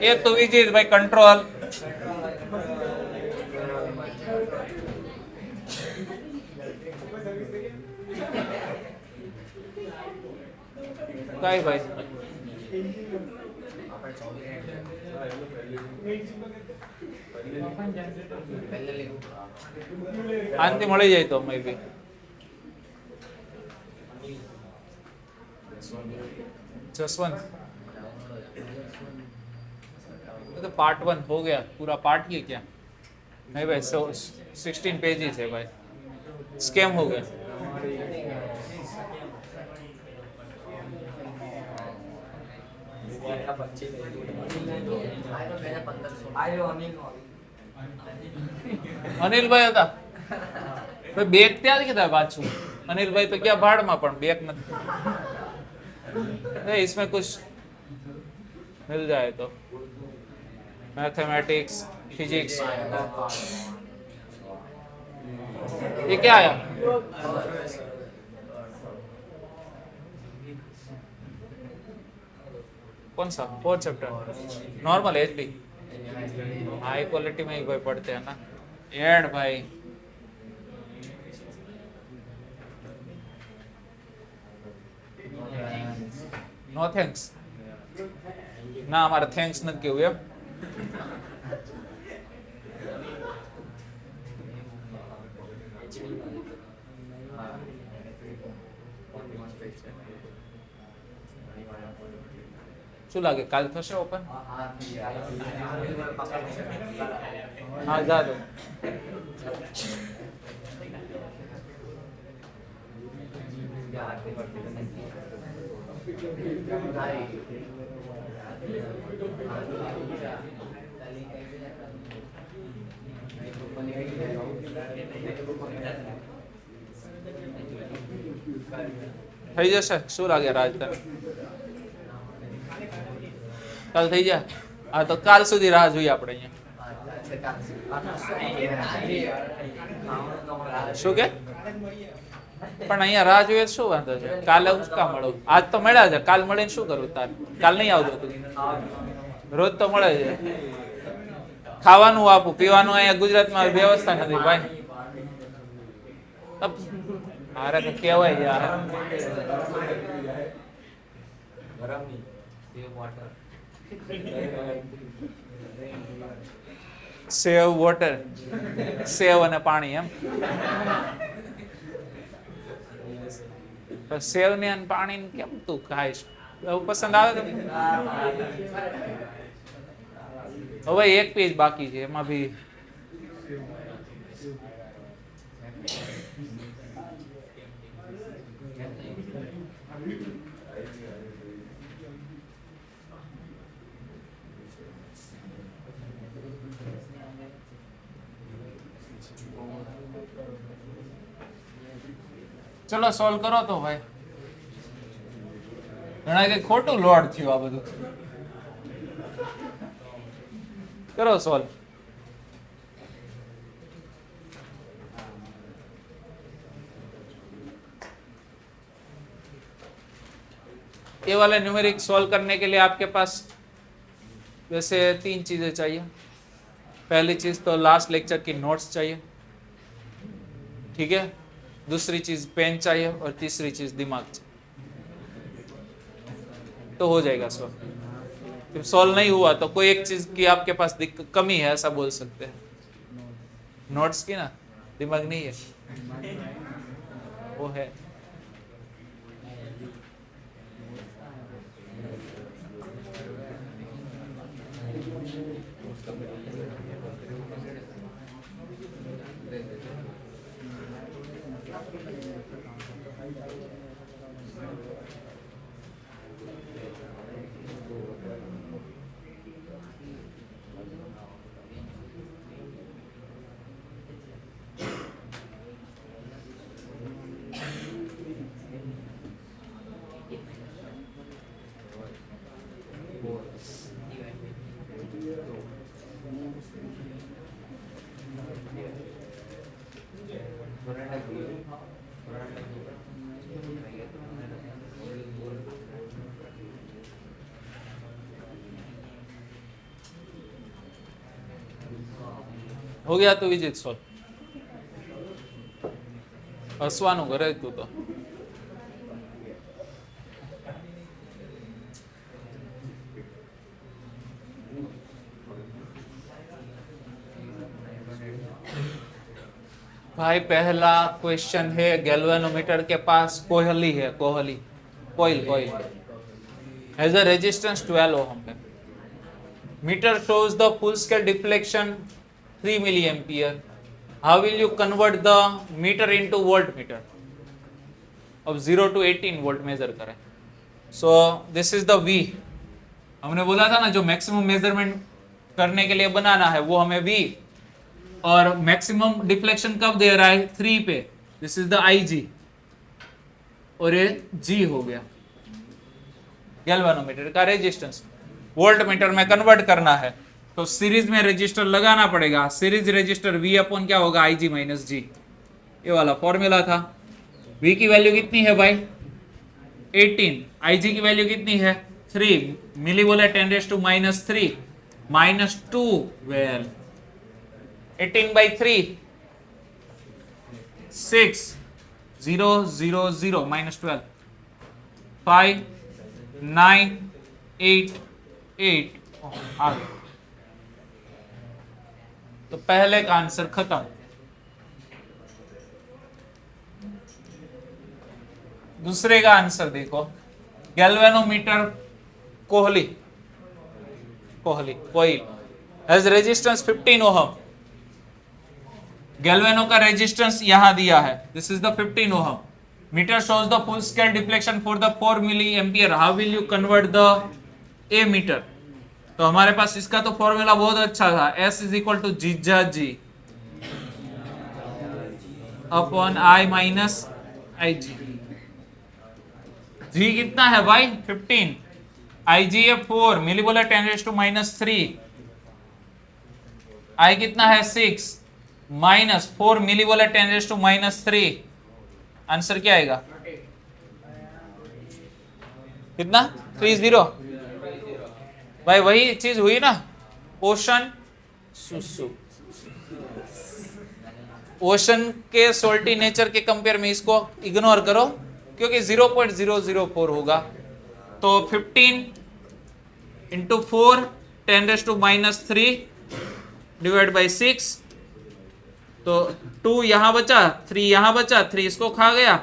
Speaker 1: એ તો વિજય ભાઈ કંટ્રોલ કઈ ભાઈ આનથી મળી જાય તો મે બી जसवंत तो पार्ट 1 हो गया पूरा पार्ट ये क्या नहीं भाई 16 पेजेस है भाई स्कैम हो गया अनिल भाई था भाई बेग त्याज कीधा पाछू अनिल भाई तो क्या भाड़ में पण बेग नहीं इसमें कुछ मिल जाए तो मैथमेटिक्स फिजिक्स ये क्या आया कौन सा 4th chapter normal HD high quality में ही भाई पढ़ते हैं ना एड भाई नो थैंक्स ना हमारा थैंक्स न क्यों है શું લાગે કાલ થશે ઓપન હા જા દો થઈ જશે શું લાગે રાજ તને કાલ થઈ જાય હા તો કાલ સુધી રાહ જોઈએ આપણે અહીંયા શું કે પણ અહીંયા રાહ જોઈએ શું વાંધો છે કાલે ઉસકા મળો આજ તો મળ્યા છે કાલ મળીને શું કરવું તાર કાલ નહીં આવતું તું રોજ તો મળે છે ખાવાનું આપું પીવાનું અહીંયા ગુજરાતમાં વ્યવસ્થા નથી ભાઈ અરે તો કેવાય યાર સેવ વોટર સેવ અને પાણી એમ સેવ ને અને પાણી કેમ તું ખાઈશ પસંદ આવે તો હવે એક પેજ બાકી છે એમાં ભી चलो सॉल्व करो तो भाई घणा के खोटू लोड थयो आ બધું करो सॉल्व ये वाला न्यूमेरिक सॉल्व करने के लिए आपके पास वैसे 3 चीजें चाहिए पहली चीज तो लास्ट लेक्चर की नोट्स चाहिए ठीक है दूसरी चीज पेन चाहिए और तीसरी चीज दिमाग चाहिए तो हो जाएगा सॉल्व जब सॉल्व नहीं हुआ तो कोई एक चीज की आपके पास कमी है ऐसा बोल सकते हैं नोट्स की ना दिमाग नहीं है वो है हो गया तो विजित सॉल्व હસવાનું કરે તું તો भाई पहला क्वेश्चन है गैल्वेनोमीटर के पास कोहली है कोहली कोयल कोयल हैज अ रेजिस्टेंस 12 ओम है metre shows the full scale deflection 3 milli ampere how will you convert the metre into volt meter अब 0 to 18 वोल्ट मेजर करें so this is the V हमने बोला था ना जो मैक्सिमम मेजरमेंट करने के लिए बनाना है वो हमें V और मैक्सिमम डिफ्लेक्शन कब दे रहा है 3 पे दिस इज द IG और ये G हो गया गैल्वेनोमीटर का रेजिस्टेंस वोल्ट मीटर में कन्वर्ट करना है तो सीरीज में रेजिस्टर लगाना पड़ेगा सीरीज रेजिस्टर V अपॉन क्या होगा IG माइनस G ये वाला फॉर्मूला था V की वैल्यू कितनी है भाई 18 IG की वैल्यू कितनी है 3 मिली बोले 10⁻³ माइनस 2 वेल 18 by 3 6 0 0 0 minus 12 5 9 8 8 आ गया तो पहले का आंसर खत्म दूसरे का आंसर देखो गैल्वेनोमीटर कोहली कोहली coil has resistance 15 ohm galvano का रेजिस्टेंस यहां दिया है this is the 15 ohm meter shows the full scale deflection for the 4 milli ampere how will you convert the ammeter तो हमारे पास इसका तो फॉर्मूला बहुत अच्छा था S इज इक्वल टू जीजा G upon I minus IG G कितना है भाई 15 IG है 4 मिली बोला 10⁻³ I कितना है 6 माइनस 4 मिली बोला 10⁻³ आंसर क्या आएगा कितना 30 भाई वही चीज हुई ना ओशन सुसु ओशन के सोल्टी नेचर के कंपेयर में इसको इग्नोर करो क्योंकि 0.004 होगा तो 15 इंटू 4 10⁻³ डिवाइड बाई 6 तो 2 यहां बचा 3 यहां बचा 3 इसको खा गया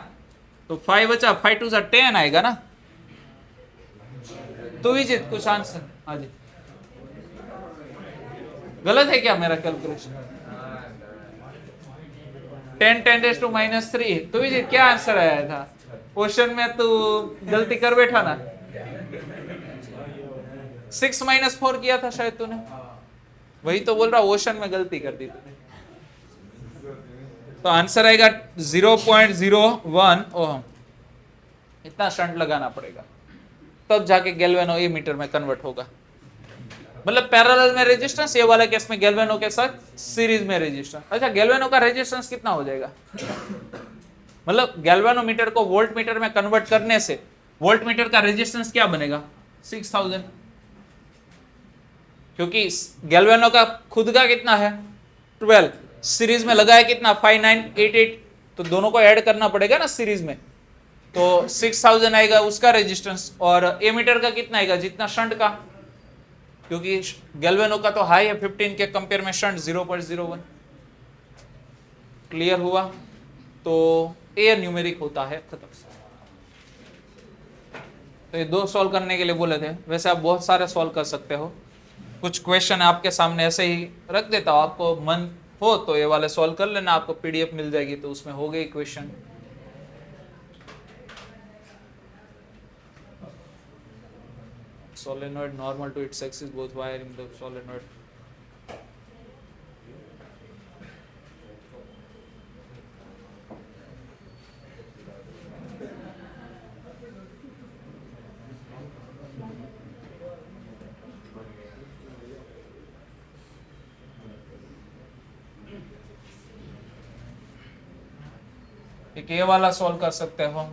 Speaker 1: तो 5 बचा 5 2 10 आएगा ना तो विजित कुछ आंसर हाँ जी गलत है क्या मेरा कैलकुलेशन 10 10⁻³ तो विजित क्या आंसर आया था क्वेश्चन में तू गलती कर बैठा ना 6 - 4 किया था शायद तूने वही तो बोल रहा ओशन में गलती कर दी तूने तो आंसर आएगा 0.01 ओहम इतना शंट लगाना पड़ेगा तब जाके गैल्वेनो ए मीटर में कन्वर्ट होगा मतलब पैरेलल में रेजिस्टेंस ये वाले केस में गैल्वेनो के साथ सीरीज में रेजिस्टेंस अच्छा गैल्वेनो का रेजिस्टेंस कितना हो जाएगा मतलब गैल्वेनोमीटर को वोल्ट मीटर में कन्वर्ट करने से वोल्ट मीटर का रेजिस्टेंस क्या बनेगा 6000 क्योंकि गैल्वेनो का खुद का कितना है 12 सीरीज में लगा है कितना 5988 तो दोनों को ऐड करना पड़ेगा ना सीरीज में तो 6000 आएगा उसका रेजिस्टेंस और ए मीटर का कितना आएगा जितना शंट का क्योंकि गैल्वेनो का तो हाई है 15 के कंपेयर में शंट 0.01 क्लियर हुआ तो ए न्यूमेरिक होता है खत्म तो ये 2 सॉल्व करने के लिए बोले थे वैसे आप बहुत सारे सॉल्व कर सकते हो कुछ क्वेश्चन आपके सामने ऐसे ही रख देता हूं आपको मन हो तो ये वाले सॉल्व कर लेना आपको पीडीएफ मिल जाएगी तो उसमें हो गई question solenoid normal to its axis both wire in the solenoid एक ये वाला सॉल्व कर सकते हो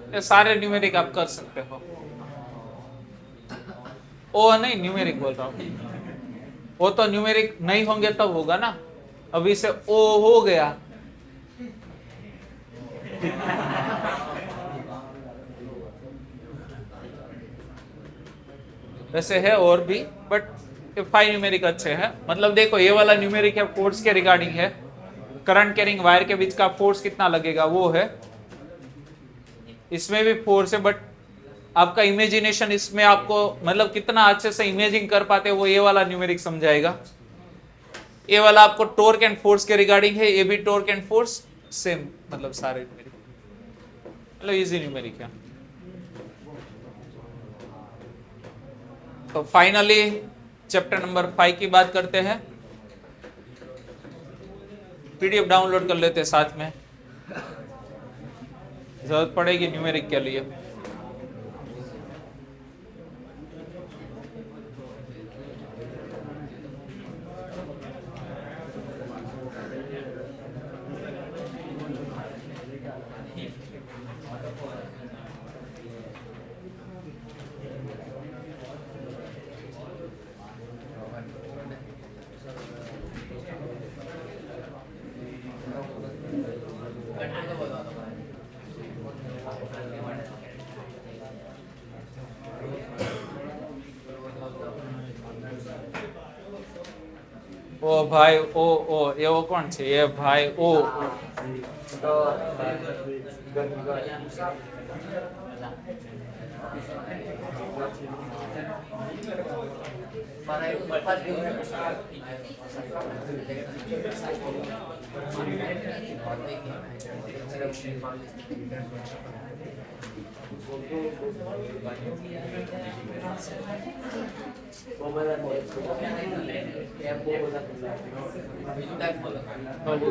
Speaker 1: ये सारे न्यूमेरिक आप कर सकते हो। ओ नहीं, न्यूमेरिक बोल रहा हूं। वो तो न्यूमेरिक नहीं होंगे तब होगा ना, अभी से ओ हो गया। वैसे है और भी, बट 5 न्यूमेरिक अच्छे हैं। मतलब देखो ये वाला न्यूमेरिक है फोर्स के रिगार्डिंग है, करंट कैरिंग वायर के बीच का फोर्स कितना लगेगा वो है, इसमें भी फोर्स है, बट आपका इमेजिनेशन इसमें आपको मतलब कितना अच्छे से इमेजिन कर पाते वो ये वाला न्यूमेरिक समझाएगा। ये वाला आपको टॉर्क एंड फोर्स के रिगार्डिंग है, ये भी टॉर्क एंड फोर्स सेम, मतलब सारे न्यूमेरिक मतलब इजी न्यूमेरिक है। तो फाइनली चैप्टर नंबर 5 की बात करते हैं। पीडीएफ डाउनलोड कर लेते हैं साथ में, जरूरत पड़ेगी न्यूमेरिक के लिए। ओ भाई ओ ये वो कौन છે ये भाई ओ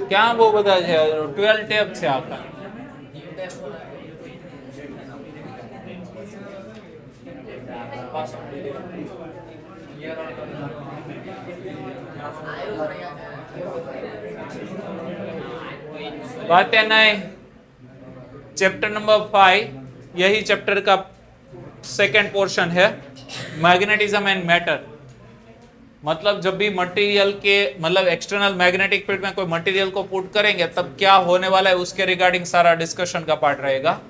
Speaker 1: क्या वो बता છે 12 ટેપ છે આપણા बातें नहीं। चैप्टर नंबर 5 यही चैप्टर का सेकंड पोर्शन है, मैग्नेटिज्म एंड मैटर। मतलब जब भी मटेरियल के मतलब एक्सटर्नल मैग्नेटिक फील्ड में कोई मटेरियल को पुट करेंगे तब क्या होने वाला है उसके रिगार्डिंग सारा डिस्कशन का पार्ट रहेगा।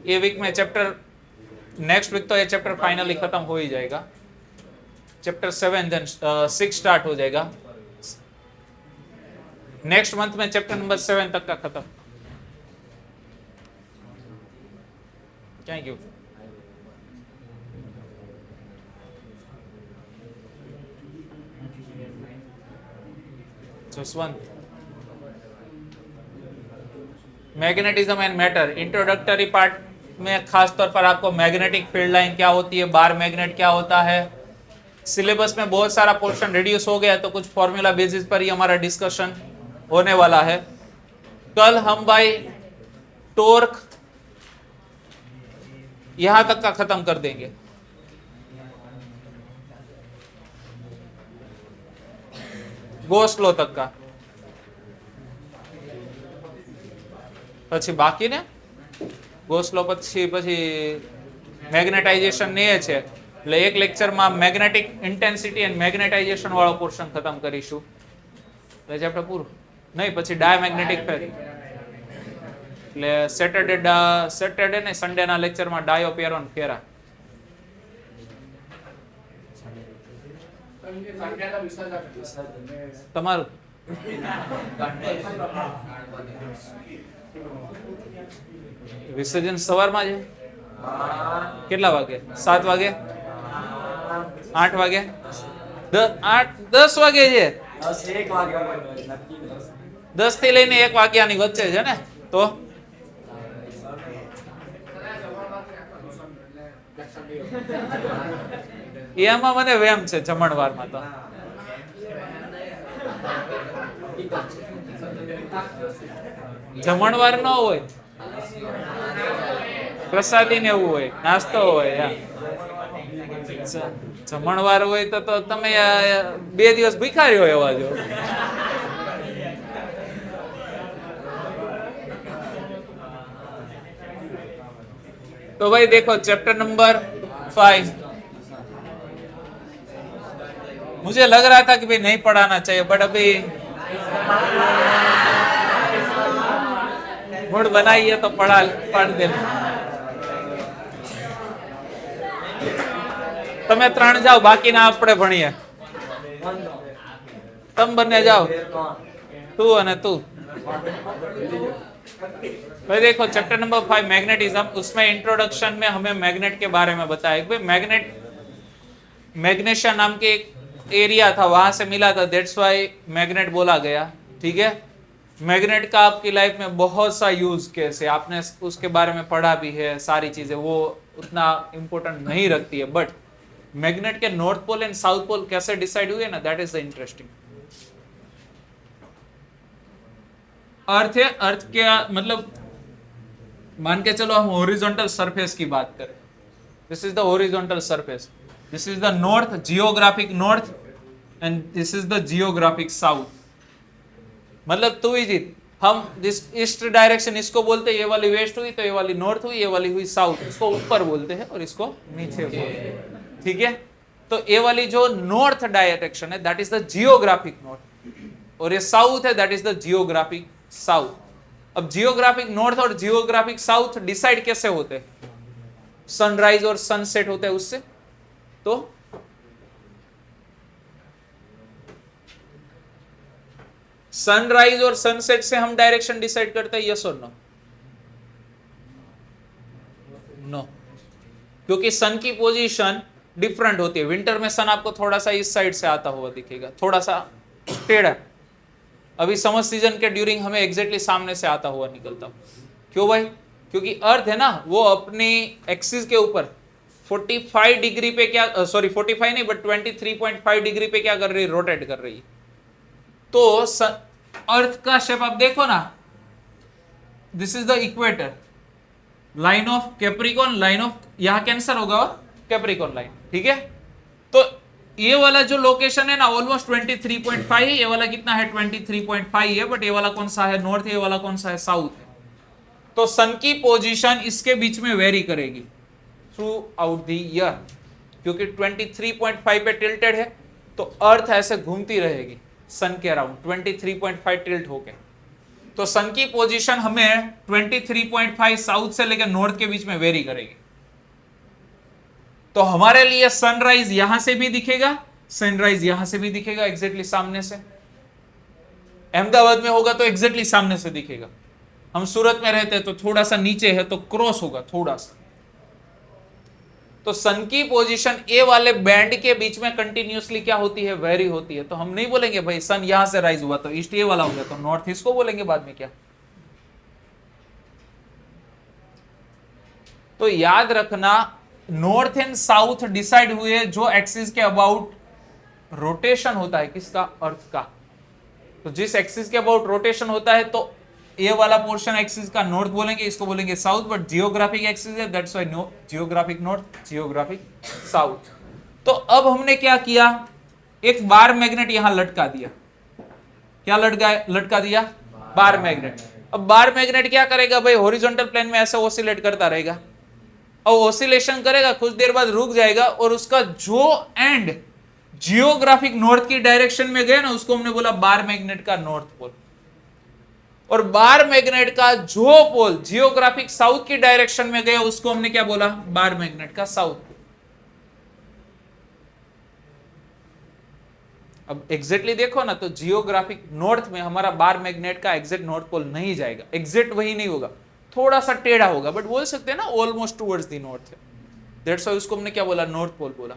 Speaker 1: ये वीक में चैप्टर, नेक्स्ट वीक तो ये चैप्टर फाइनली खत्म हो ही जाएगा। चैप्टर 7 देन 6 स्टार्ट हो जाएगा। नेक्स्ट मंथ में चैप्टर नंबर 7 तक का खत्म। Thank you. Jaswant, magnetism and matter introductory part में खास तौर पर आपको मैग्नेटिक फील्ड लाइन क्या होती है, बार मैग्नेट क्या होता है, सिलेबस में बहुत सारा पोर्शन रिड्यूस हो गया तो कुछ फॉर्मूला बेसिस पर ही हमारा डिस्कशन होने वाला है। कल हम भाई टॉर्क यहां तक का खत्म कर देंगे। गॉस लॉ तक का, પછી બાકી ને ગોસ લો પછી મેગ્નેટાઇઝેશન ને છે એટલે એક લેક્ચરમાં મેગ્નેટિક ઇન્ટેન્સિટી એન્ડ મેગ્નેટાઇઝેશન વાળો પોર્શન ખતમ કરીશું. એટલે ચેપ્ટર પૂરું નહીં, પછી ડાયમેગ્નેટિક ફેર. એટલે સેટરડે ને સન્ડે ના લેક્ચરમાં ડાયોપેરોન ફેરા. તમારું વિસર્જન સવારમાં છે. કેટલા વાગે? 7 વાગે, 8 વાગે, 10 વાગે છે. 10 થી લઈને 1 વાગ્યાની વચ્ચે છે ને. તો એમાં મને વેમ છે જમણવારમાં. તો જમણવાર ન હોય, પ્રસાદી ને એવું હોય, નાસ્તો હોય. જમણવાર હોય તો તમે 2 દિવસ ભીખાર્યો એવા જો. तो भाई देखो चैप्टर नंबर 5. मुझे लग रहा था कि भाई नहीं पढ़ाना चाहिए, बट अभी मूड बनाइए तो पढ़ दे. તમે 3 જાઓ, બાકીના આપણે ભણીએ. તમે બંને જાઓ, तू અને तू. भाई देखो चैप्टर नंबर 5 मैग्नेटिज्म, उसमें इंट्रोडक्शन में हमें मैग्नेट के बारे में बताया. भाई मैग्नेट मैग्नेशिया नाम के एक एरिया था, वहां से मिला था, दैट्स व्हाई मैग्नेट बोला गया. ठीक है. मैग्नेट का आपकी लाइफ में बहुत सा यूज केस है, आपने उसके बारे में पढ़ा भी है. सारी चीजें वो उतना इंपॉर्टेंट नहीं रखती है, बट मैग्नेट के north pole and south pole कैसे डिसाइड हुए ना, दैट इज द इंटरेस्टिंग. अर्थ है, अर्थ क्या मतलब, मान के चलो हम हॉरिजॉन्टल सरफेस की बात करें. This is the horizontal surface, this is the north, geographic north, and this is the geographic south. मतलब तू ही जीत. हम दिस ईस्ट डायरेक्शन इसको बोलते हैं, ये वाली वेस्ट हुई तो ये वाली नॉर्थ हुई, ये वाली हुई साउथ. इसको ऊपर बोलते हैं और इसको नीचे बोलते हैं. ठीक है. तो ये वाली जो नॉर्थ डायरेक्शन है that is the geographic north, और ये साउथ है that is the geographic south. अब जियोग्राफिक नॉर्थ और जियोग्राफिक साउथ डिसाइड कैसे होते हैं? सनराइज और सनसेट होते हैं उससे. तो सनराइज और सनसेट से हम डायरेक्शन डिसाइड करते हैं, यस और नो? नो, क्योंकि सन की पोजीशन डिफरेंट होती है. विंटर में सन आपको थोड़ा सा इस साइड से आता हुआ दिखेगा, थोड़ा सा टेढ़ा. अभी समर सीजन के ड्यूरिंग हमें एग्जैक्टली सामने से आता हुआ निकलता हो. क्यों भाई? क्योंकि अर्थ है ना, वो अपनी एक्सिस के ऊपर 45 डिग्री पे क्या, सॉरी 45 नहीं बट 23.5 डिग्री पे क्या कर रही है? रोटेट कर रही है. तो अर्थ का शेप आप देखो ना, this is the equator, line of Capricorn, line of, यहां कैंसर होगा और कैप्रिकॉर्न लाइन. ठीक है. तो ये वाला जो लोकेशन है ना ऑलमोस्ट 23.5 है, ये वाला कितना है? 23.5 है, बट ये वाला कौन सा है? नॉर्थ है. ये वाला कौन सा है? साउथ है. तो सन की पोजीशन इसके बीच में वेरी करेगी थ्रू आउट द ईयर, क्योंकि 23.5 पे टिल्टेड है, तो अर्थ ऐसे घूमती रहेगी सन के अराउंड 23.5 टिल्ट होके. तो सन की पोजीशन हमें 23.5 साउथ से लेकर नॉर्थ के बीच में वेरी करेगी. तो हमारे लिए सनराइज यहां से भी दिखेगा, सनराइज यहां से भी दिखेगा, एग्जैक्टली सामने से. अहमदाबाद में होगा तो एग्जैक्टली सामने से दिखेगा. हम सूरत में रहते हैं तो थोड़ा सा नीचे है तो क्रॉस होगा थोड़ा सा. तो सन की पोजीशन ए वाले बैंड के बीच में कंटिन्यूअसली क्या होती है? वेरी होती है. तो हम नहीं बोलेंगे भाई सन यहां से राइज हुआ तो ईस्ट ए वाला हो गया, तो नॉर्थ इसको बोलेंगे बाद में क्या. तो याद रखना, नॉर्थ एंड साउथ डिसाइड हुए जो एक्सिस के अबाउट रोटेशन होता है किसका? अर्थ का. तो जिस एक्सिस के अबाउट रोटेशन होता है, तो ये वाला पोर्शन एक्सिस का नॉर्थ बोलेंगे, इसको बोलेंगे साउथ. बट जियोग्राफिक एक्सिस है, that's why no geographic north, geographic south. तो अब हमने क्या किया? एक बार मैग्नेट यहां लटका दिया. क्या लटका दिया? Bar magnet. अब बार मैग्नेट क्या करेगा भाई? हॉरिजॉन्टल प्लेन में ऐसे ऑसिलेट करता रहेगा. और ऑसिलेशन करेगा, कुछ देर बाद रुक जाएगा, और उसका जो एंड जियोग्राफिक नॉर्थ की डायरेक्शन में गया ना, उसको हमने बोला बार मैग्नेट का नॉर्थ पोल। और बार मैग्नेट का जो पोल जियोग्राफिक साउथ की डायरेक्शन में गया, उसको हमने क्या बोला, बार मैग्नेट का साउथ पोल। अब एग्जैक्टली देखो ना, तो जियोग्राफिक नॉर्थ में हमारा बार मैग्नेट का एग्जैक्ट नॉर्थ पोल नहीं जाएगा, एग्जैक्ट वही नहीं होगा, थोड़ा सा टेढ़ा होगा, बट बोल सकते हैं ना ऑलमोस्ट टुवर्ड्स द नॉर्थ है। दैट्स व्हाई उसको हमने क्या बोला, नॉर्थ पोल बोला।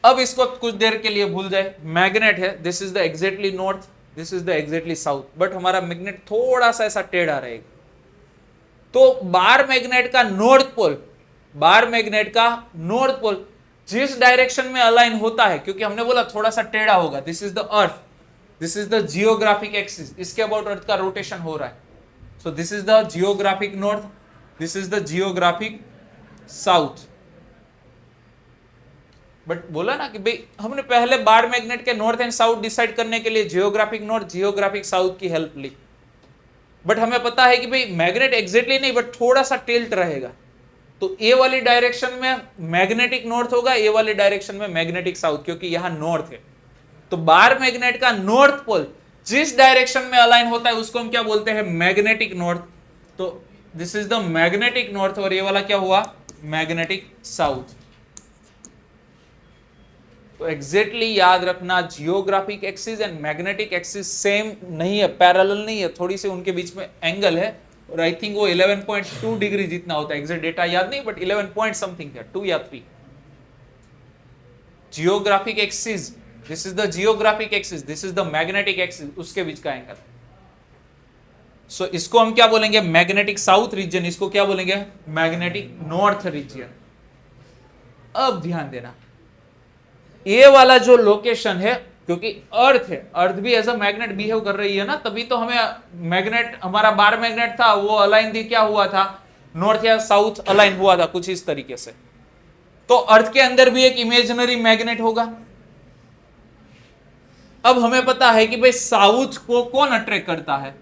Speaker 1: अब इसको कुछ देर के लिए भूल जाए, मैग्नेट है, this is the exactly north, this is the exactly south, but हमारा मैग्नेट थोड़ा सा ऐसा टेढ़ा रहेगा। तो बार मैग्नेट का नॉर्थ पोल, बार मैग्नेट का नॉर्थ पोल जिस डायरेक्शन में अलाइन होता है, क्योंकि हमने बोला थोड़ा सा टेढ़ा होगा, this is the earth, this is the geographic axis, इसके अबाउट अर्थ का रोटेशन हो रहा है। So this is the geographic north, this is the geographic south. But बोला ना कि भाई हमने पहले बार मैग्नेट के नॉर्थ एंड साउथ डिसाइड करने के लिए जियोग्राफिक नॉर्थ जियोग्राफिक साउथ की हेल्प ली, बट हमें पता है कि भाई मैग्नेट एग्जैक्टली नहीं, बट थोड़ा सा टिल्ट रहेगा, तो ए वाली डायरेक्शन में मैग्नेटिक नॉर्थ होगा, ए वाली डायरेक्शन में मैग्नेटिक साउथ, क्योंकि यहां नॉर्थ है। तो बार मैग्नेट का नॉर्थ पोल जिस डायरेक्शन में अलाइन होता है, उसको हम क्या बोलते हैं, मैग्नेटिक नॉर्थ। तो this is the magnetic north, और ये वाला क्या हुआ, मैग्नेटिक साउथ। तो एग्जैक्टली याद रखना, geographic axis and magnetic axis same नहीं है, पैरेलल नहीं है, थोड़ी सी उनके बीच में एंगल है, और आई थिंक वो 11.2 डिग्री जितना होता है, एग्जैक्ट डेटा याद नहीं, बट 11 पॉइंट समथिंग है, 2 या 3। Geographic axis, this is the geographic axis, this is the magnetic axis, उसके बीच का एंगल। सो इसको हम क्या बोलेंगे, मैग्नेटिक साउथ रीजन, इसको क्या बोलेंगे, मैग्नेटिक नॉर्थ रीजन। अब ध्यान देना, ये वाला जो लोकेशन है, क्योंकि अर्थ है, अर्थ भी एज अ मैग्नेट बिहेव कर रही है ना, तभी तो हमें मैग्नेट, हमारा बार मैग्नेट था वो अलाइन दी क्या हुआ था, नॉर्थ या साउथ अलाइन हुआ था कुछ इस तरीके से। तो अर्थ के अंदर भी एक इमेजिनरी मैग्नेट होगा। अब हमें पता है कि भाई साउथ को कौन अट्रैक्ट करता है,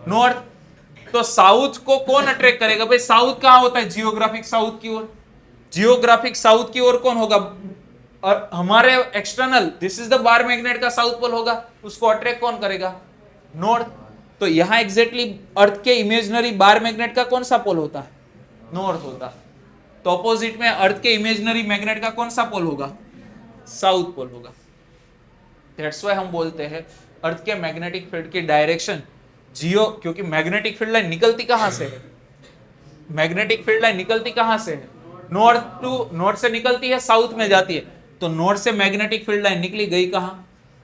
Speaker 1: नॉर्थ। तो साउथ को कौन अट्रैक्ट करेगा, भाई साउथ कहां होता है, जियोग्राफिक साउथ की ओर। जियोग्राफिक साउथ की ओर कौन होगा, और हमारे external, this is the bar magnet का साउथ पोल होगा, उसको अट्रैक्ट कौन करेगा, नॉर्थ। तो यहां एग्जैक्टली अर्थ के इमेजिनरी बार मैग्नेट का कौन सा पोल होता है, नॉर्थ होता है। तो ऑपोजिट में अर्थ के इमेजिनरी मैग्नेट का कौन सा पोल होगा, साउथ पोल होगा। दैट्स व्हाई हम बोलते हैं अर्थ के मैग्नेटिक फील्ड की डायरेक्शन जियो, क्योंकि मैग्नेटिक फील्ड लाइन निकलती कहां से है, मैग्नेटिक फील्ड लाइन निकलती कहां से है, नॉर्थ टू, नॉर्थ से निकलती है, साउथ में जाती है। तो नॉर्थ से मैग्नेटिक फील्ड लाइन निकली, गई कहां,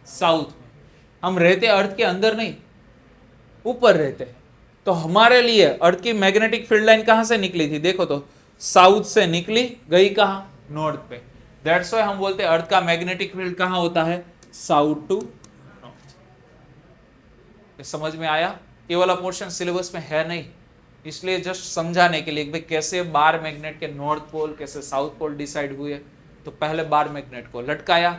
Speaker 1: साउथ में। हम रहते अर्थ के अंदर नहीं, ऊपर रहते हैं। तो हमारे लिए अर्थ की मैग्नेटिक फील्ड लाइन कहां से निकली थी, देखो तो साउथ से निकली, गई कहां, नॉर्थ पे। दैट्स व्हाई हम बोलते हैं अर्थ का मैग्नेटिक फील्ड कहां होता है, साउथ टू नॉर्थ। समझ में आया, ये वाला पोर्शन सिलेबस में है नहीं, इसलिए जस्ट समझाने के लिए भाई कैसे बार मैग्नेट के नॉर्थ पोल, कैसे साउथ पोल डिसाइड हुए। तो पहले बार मैग्नेट को लटकाया,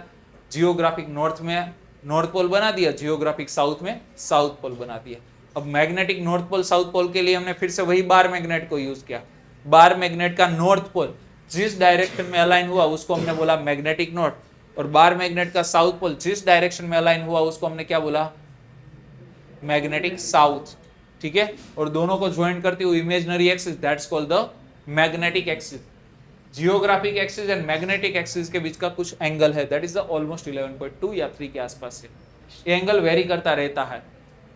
Speaker 1: जियोग्राफिक नॉर्थ में नॉर्थ पोल बना दिया, जियोग्राफिक साउथ में साउथ पोल बना दिया। अब magnetic north pole south pole के लिए हमने फिर से वही बार मैग्नेट को यूज किया। बार मैग्नेट का नॉर्थ पोल जिस डायरेक्शन में अलाइन हुआ उसको हमने बोला मैग्नेटिक नॉर्थ, और बार मैग्नेट का साउथ पोल जिस डायरेक्शन में अलाइन हुआ उसको हमने क्या बोला, मैग्नेटिक साउथ। ठीक है, और दोनों को ज्वाइन करती हुई imaginary axis, that's called the magnetic axis. Geographic axis and magnetic axis के बीच का कुछ एंगल है, दैट इज द ऑलमोस्ट 11.2 या 3 के आसपास से। ये एंगल वेरी करता रहता है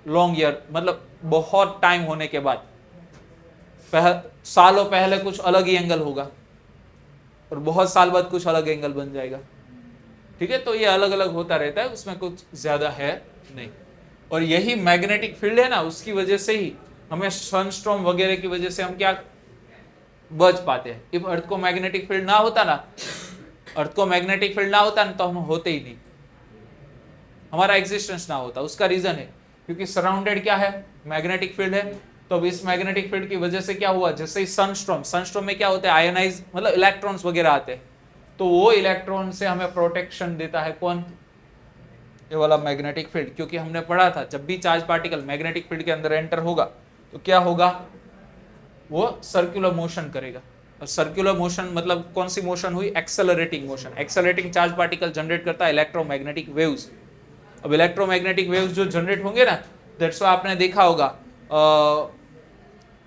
Speaker 1: लॉन्ग ईयर, मतलब बहुत टाइम होने के बाद, सालों पहले कुछ अलग ही एंगल होगा और बहुत साल बाद कुछ अलग एंगल बन जाएगा। ठीक है, तो ये अलग अलग होता रहता है, उसमें कुछ ज्यादा है नहीं। और यही मैग्नेटिक फील्ड है ना, उसकी वजह से ही हमें सनस्टॉर्म वगैरह की वजह से हम क्या बच पाते हैं। इफ अर्थ को मैग्नेटिक फील्ड ना होता ना, अर्थ को मैग्नेटिक फील्ड ना होता ना, तो हम होते ही नहीं, हमारा एग्जिस्टेंस ना होता। उसका रीजन है क्योंकि सराउंडेड क्या है, मैग्नेटिक फील्ड है। तो अब इस मैग्नेटिक फील्ड की वजह से क्या हुआ, जैसे ही सनस्टॉर्म में क्या होता है, आयोनाइज मतलब इलेक्ट्रॉन्स वगैरह आते हैं, तो वो इलेक्ट्रॉन से हमें प्रोटेक्शन देता है कौन, ये वाला मैग्नेटिक फील्ड। क्योंकि हमने पढ़ा था जब भी चार्ज पार्टिकल मैग्नेटिक फील्ड के अंदर एंटर होगा तो क्या होगा, वो सर्कुलर मोशन करेगा। और सर्कुलर मोशन मतलब कौन सी मोशन हुई? Accelerating motion. Accelerating charge particle generate करता है इलेक्ट्रोमैग्नेटिक वेव्स। अब इलेक्ट्रोमैग्नेटिक वेव्स जो जनरेट होंगे ना, दैट्स व्हाई आपने देखा होगा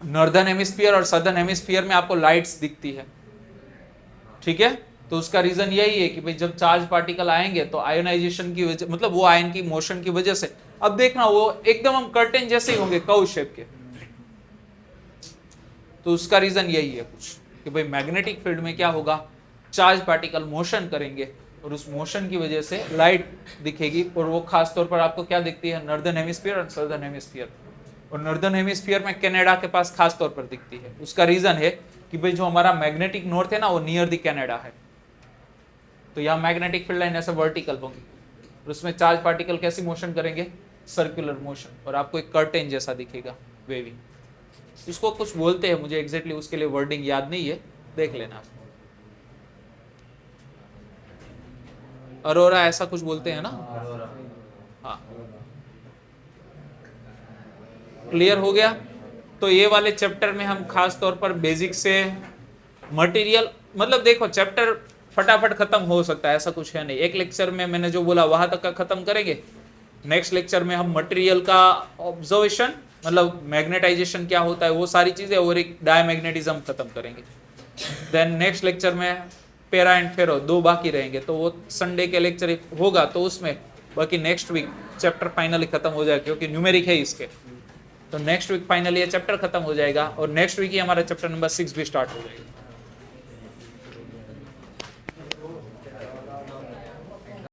Speaker 1: नॉर्दर्न हेमिस्फीयर और सदर्न हेमिस्फीयर में आपको लाइट्स दिखती है, ठीक है। तो उसका रीजन यही है कि भाई जब चार्ज पार्टिकल आएंगे तो आयोनाइजेशन की वजह, मतलब वो आयन की मोशन की वजह से, अब देखना वो एकदम हम कर्टेन जैसे ही होंगे, कर्व शेप के। तो उसका रीजन यही है कुछ कि भाई मैग्नेटिक फील्ड में क्या होगा, चार्ज पार्टिकल मोशन करेंगे और उस मोशन की वजह से लाइट दिखेगी। और वो खास तौर पर आपको क्या दिखती है? नॉर्दर्न हेमिस्फीयर और सदर्न हेमिस्फीयर। और नॉर्दर्न हेमिस्फीयर में कनाडा के पास खास तौर पर दिखती है। उसका रीजन है कि भाई जो हमारा मैग्नेटिक नॉर्थ है ना, वो नियर द कनाडा है। तो यहाँ मैग्नेटिक फील्ड लाइन ऐसे वर्टिकल होंगी और उसमें चार्ज पार्टिकल कैसी मोशन करेंगे? Circular motion. और आपको एक कर्टेन जैसा दिखेगा, वेवी। इसको कुछ बोलते हैं, मुझे एग्जैक्टली उसके लिए वर्डिंग याद नहीं है, देख लेना आप। अरोरा ऐसा कुछ बोलते हैं ना? हाँ, क्लियर हो गया। तो ये वाले चैप्टर में हम खास तौर पर बेसिक से मटेरियल, मतलब देखो चैप्टर फटाफट खत्म हो सकता है, ऐसा कुछ है नहीं। एक लेक्चर में मैंने जो बोला वहां तक का खत्म करेंगे। नेक्स्ट लेक्चर में हम मटेरियल का ऑब्जर्वेशन, मतलब मैग्नेटाइजेशन क्या होता है वो सारी चीजें, और एक डायमैग्नेटिज्म खत्म करेंगे। देन नेक्स्ट लेक्चर में पेरा एंड फेरो 2 बाकी रहेंगे, तो वो संडे के लेक्चर होगा तो उसमें, बाकी नेक्स्ट वीक चैप्टर फाइनली खत्म हो जाएगा क्योंकि न्यूमेरिक है इसके। तो नेक्स्ट वीक फाइनली ये चैप्टर खत्म हो जाएगा और नेक्स्ट वीक ही हमारा चैप्टर नंबर 6 भी स्टार्ट हो जाएगा।